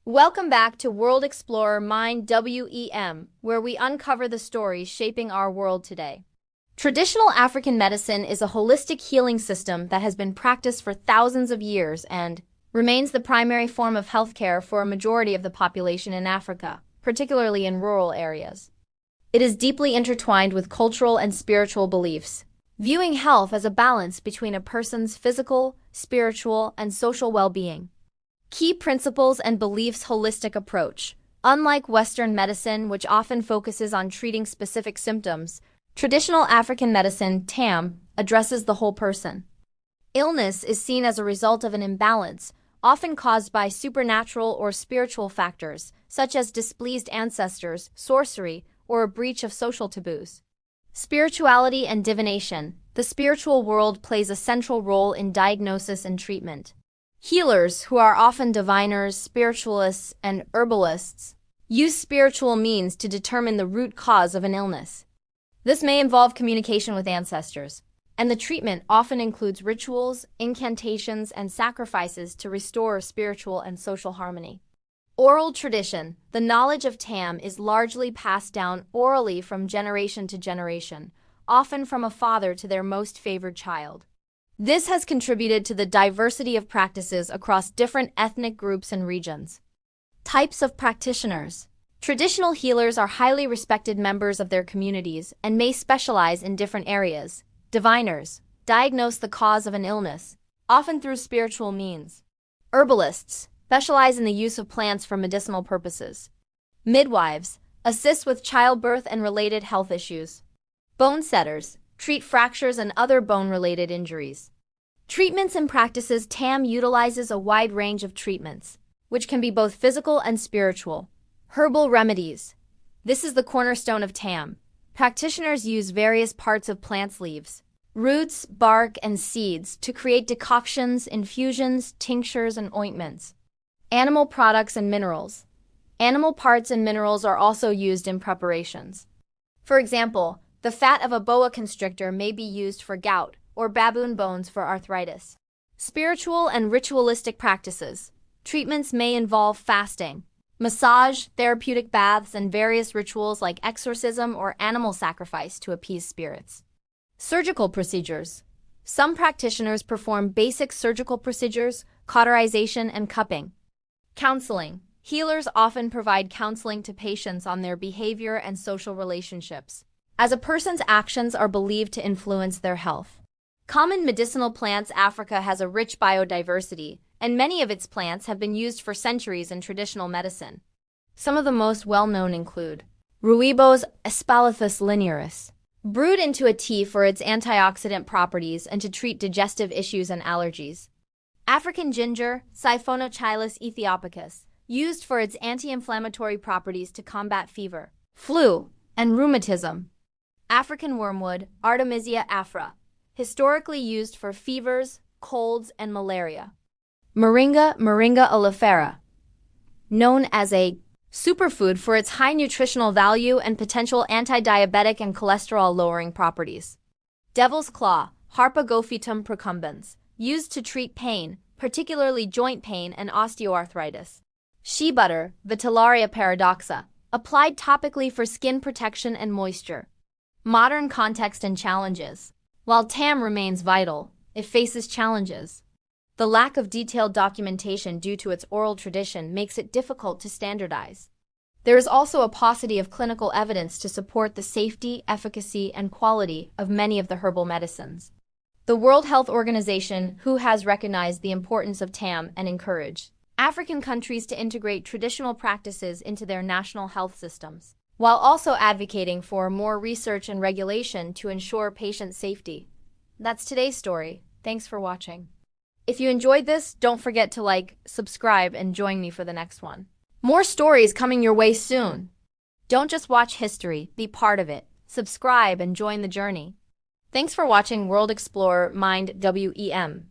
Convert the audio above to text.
Welcome back to World Explorer Mind WEM, where we uncover the stories shaping our world today. Traditional African medicine is a holistic healing system that has been practiced for thousands of years and remains the primary form of healthcare for a majority of the population in Africa, particularly in rural areas. It is deeply intertwined with cultural and spiritual beliefs, viewing health as a balance between a person's physical, spiritual, and social well-being. Key principles and beliefs: holistic approach. Unlike Western medicine, which often focuses on treating specific symptoms, traditional African medicine, TAM, addresses the whole person. Illness is seen as a result of an imbalance, often caused by supernatural or spiritual factors, such as displeased ancestors, sorcery, or a breach of social taboos. Spirituality and divination. The spiritual world plays a central role in diagnosis and treatment. Healers, who are often diviners, spiritualists, and herbalists, use spiritual means to determine the root cause of an illness. This may involve communication with ancestors, and the treatment often includes rituals, incantations, and sacrifices to restore spiritual and social harmony. Oral tradition. The knowledge of TAM is largely passed down orally from generation to generation, often from a father to their most favored child. This has contributed to the diversity of practices across different ethnic groups and regions. Types of practitioners. Traditional healers are highly respected members of their communities and may specialize in different areas. Diviners diagnose the cause of an illness, often through spiritual means. Herbalists specialize in the use of plants for medicinal purposes. Midwives assist with childbirth and related health issues. Bone setters treat fractures and other bone-related injuries. Treatments and practices. TAM utilizes a wide range of treatments, which can be both physical and spiritual. Herbal remedies. This is the cornerstone of TAM. Practitioners use various parts of plants' leaves, roots, bark, and seeds to create decoctions, infusions, tinctures, and ointments. Animal products and minerals. Animal parts and minerals are also used in preparations. For example, the fat of a boa constrictor may be used for gout, or baboon bones for arthritis. Spiritual and ritualistic practices. Treatments may involve fasting, massage, therapeutic baths, and various rituals like exorcism or animal sacrifice to appease spirits. Surgical procedures. Some practitioners perform basic surgical procedures, cauterization, and cupping. Counseling. Healers often provide counseling to patients on their behavior and social relationships, as a person's actions are believed to influence their health. Common medicinal plants. Africa has a rich biodiversity, and many of its plants have been used for centuries in traditional medicine. Some of the most well-known include Rooibos espalathus linearis, brewed into a tea for its antioxidant properties and to treat digestive issues and allergies. African ginger, Siphonochilus ethiopicus, used for its anti-inflammatory properties to combat fever, flu, and rheumatism. African wormwood, Artemisia afra, historically used for fevers, colds, and malaria. Moringa, Moringa oleifera, known as a superfood for its high nutritional value and potential anti-diabetic and cholesterol-lowering properties. Devil's claw, Harpagophytum procumbens, used to treat pain, particularly joint pain and osteoarthritis. Shea butter, Vitellaria paradoxa, applied topically for skin protection and moisture. Modern context and challenges. While TAM remains vital, it faces challenges. The lack of detailed documentation due to its oral tradition makes it difficult to standardize. There is also a paucity of clinical evidence to support the safety, efficacy, and quality of many of the herbal medicines. The World Health Organization, WHO, has recognized the importance of TAM and encouraged African countries to integrate traditional practices into their national health systems, while also advocating for more research and regulation to ensure patient safety. That's today's story. Thanks for watching. If you enjoyed this, don't forget to like, subscribe, and join me for the next one. More stories coming your way soon. Don't just watch history, be part of it. Subscribe and join the journey. Thanks for watching World Explorer Mind WEM.